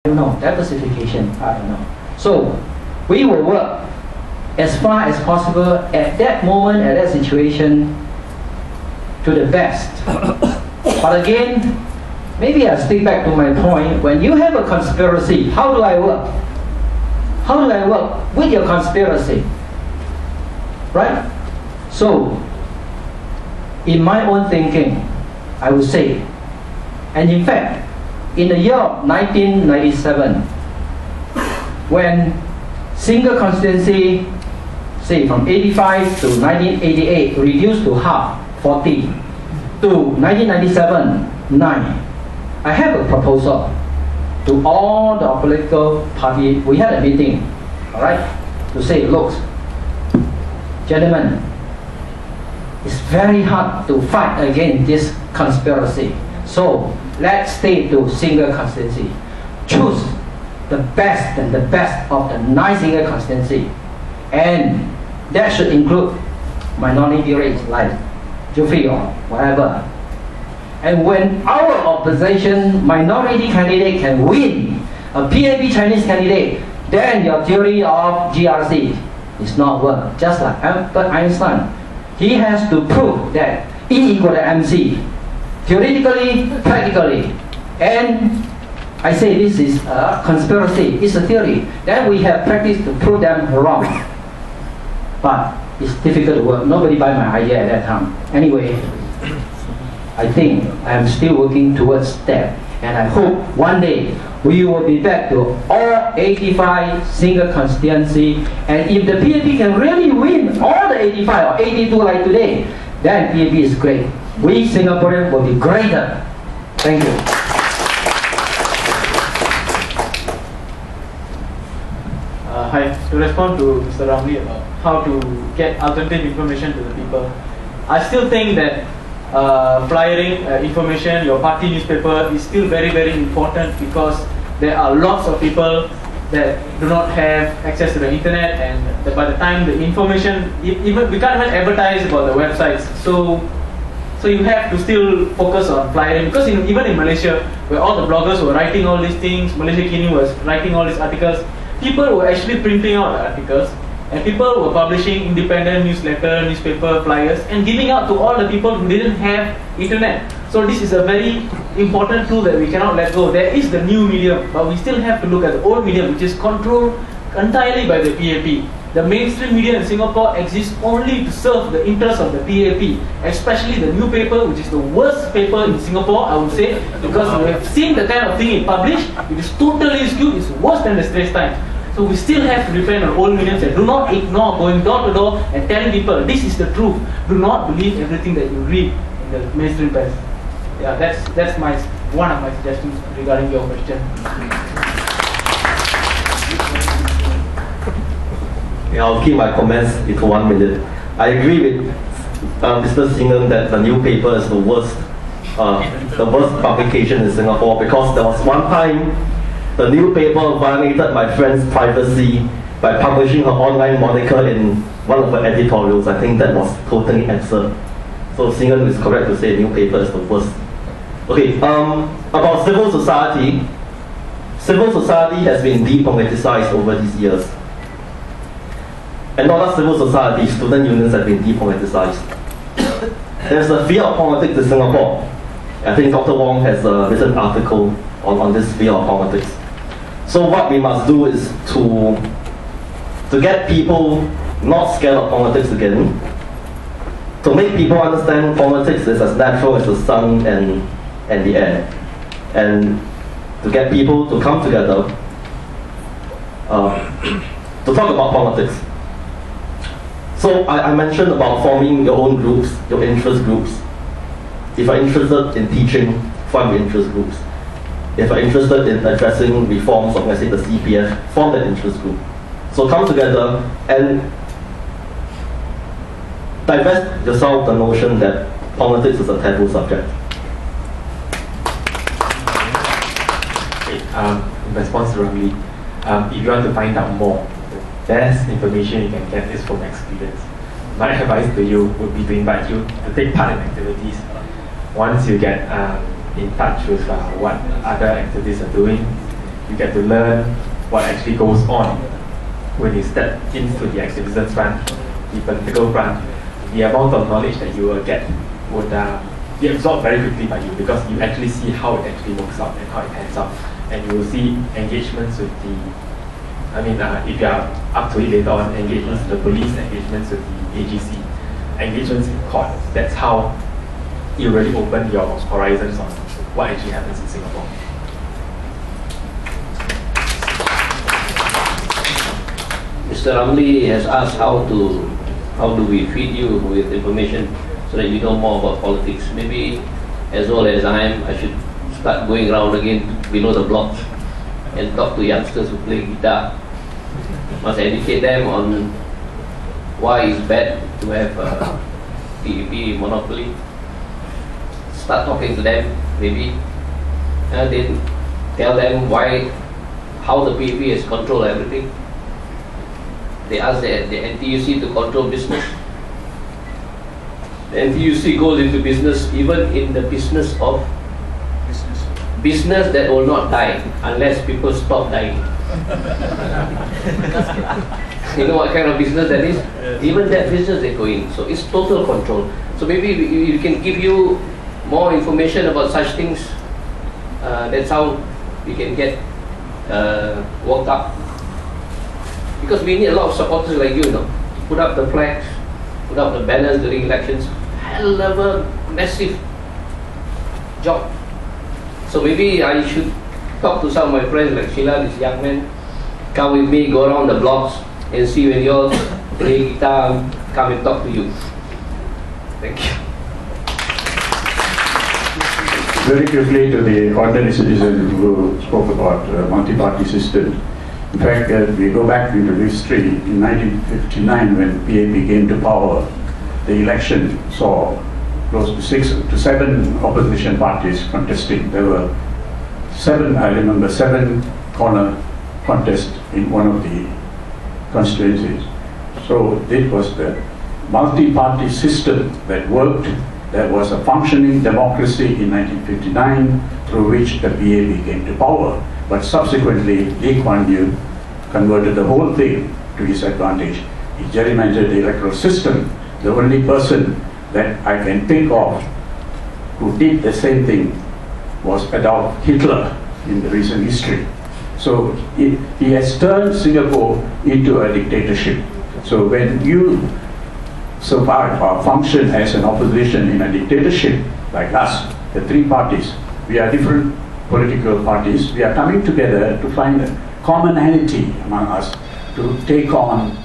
don't know, diversification, I don't know. So we will work as far as possible at that moment, at that situation, to the best. But again, maybe I'll stick back to my point. When you have a conspiracy, how do I work? How do I work with your conspiracy? Right? So, in my own thinking, I would say, and in fact, in the year of 1997, when single constituency, say from 85 to 1988, reduced to half, 40, to 1997, 9, I have a proposal to all the political parties. We had a meeting, all right, to say, look, gentlemen, it's very hard to fight against this conspiracy. So let's stay to single constituency. Choose the best and the best of the 9 single constituency, and that should include minority rates like Jufi or whatever. And when our opposition minority candidate can win a PAP Chinese candidate, then your theory of GRC is not work. Just like Albert Einstein, he has to prove that E equal to MC, theoretically, practically. And I say this is a conspiracy, it's a theory. Then we have practice to prove them wrong. But it's difficult to work. Nobody buy my idea at that time. Anyway, I think I'm still working towards that. And I hope one day we will be back to all 85 single constituency. And if the PAP can really win all the 85 or 82 like today, then PAP is great. We Singaporeans will be greater. Thank you. Hi, to respond to Mr. Ramli about how to get alternative information to the people. I still think that flyering information, your party newspaper is still very, very important, because there are lots of people that do not have access to the internet, and by the time the information, even we can't even advertise about the websites. So you have to still focus on flyering, because even in Malaysia, where all the bloggers were writing all these things, Malaysia Kini was writing all these articles, people were actually printing out the articles, and people were publishing independent newspaper flyers, and giving out to all the people who didn't have internet. So this is a very important tool that we cannot let go. There is the new medium, but we still have to look at the old medium, which is controlled entirely by the PAP. The mainstream media in Singapore exists only to serve the interests of the PAP, especially the new paper, which is the worst paper in Singapore, I would say, because we have seen the kind of thing it published. It is totally skewed. It's worse than the Straits Times. So we still have to depend on old mediums, and do not ignore going door to door and telling people this is the truth. Do not believe everything that you read in the mainstream press. Yeah, that's one of my suggestions regarding your question. Yeah, I'll keep my comments into 1 minute. I agree with Mr. Singham that the new paper is the worst publication in Singapore, because there was one time the new paper violated my friend's privacy by publishing her online moniker in one of her editorials. I think that was totally absurd. So Singham is correct to say new paper is the worst. Okay, about civil society. Civil society has been depoliticized over these years. And not just civil society, student unions have been depoliticized. There's a fear of politics in Singapore. I think Dr. Wong has written an article on this fear of politics. So what we must do is to get people not scared of politics again, to make people understand politics is as natural as the sun and the air, and to get people to come together to talk about politics. So I mentioned about forming your own groups, your interest groups. If you're interested in teaching, form interest groups. If you're interested in addressing reforms of, let's say, the CPF, form that interest group. So come together and divest yourself the notion that politics is a taboo subject. In response to Ramli, if you want to find out more, the best information you can get is from experience. My advice to you would be to invite you to take part in activities. Once you get in touch with what other activities are doing, You get to learn what actually goes on when you step into the activism front, the political front. The amount of knowledge that you will get would be absorbed very quickly by you, because you actually see how it actually works out and how it pans out. And you will see engagements with the, if you are up to it later on, engagements with the police, engagements with the AGC, engagements in court. That's how you really open your horizons on what actually happens in Singapore. Mr. Ramli has asked how do we feed you with information so that you know more about politics. Maybe as old as I should start going around again below the blocks and talk to youngsters who play guitar. Must educate them on why it's bad to have a PEP monopoly. Start talking to them, maybe, and then tell them how the PEP has controlled everything. They ask the NTUC to control business. The NTUC goes into business, even in the business of business that will not die unless people stop dying. You know what kind of business that is? Even that business they go in. So it's total control. So maybe we can give you more information about such things. That's how we can get worked up. Because we need a lot of supporters like you, put up the flags, put up the banners during elections. Hell of a massive job. So maybe I should talk to some of my friends like Sheila, this young man, come with me, go around the blocks and see when you all play guitar, come and talk to you. Thank you. Very quickly to the ordinary citizen who spoke about multi-party system. In fact, we go back into history. In 1959, when PAP came to power, the election saw close to 6 to 7 opposition parties contesting. There were 7, I remember, 7 corner contests in one of the constituencies. So it was the multi-party system that worked. There was a functioning democracy in 1959 through which the PAP came to power. But subsequently, Lee Kuan Yew converted the whole thing to his advantage. He gerrymandered the electoral system. The only person that I can think of who did the same thing was Adolf Hitler in the recent history. So he has turned Singapore into a dictatorship. So when you survive or function as an opposition in a dictatorship like us, the 3 parties, we are different political parties, we are coming together to find a commonality among us to take on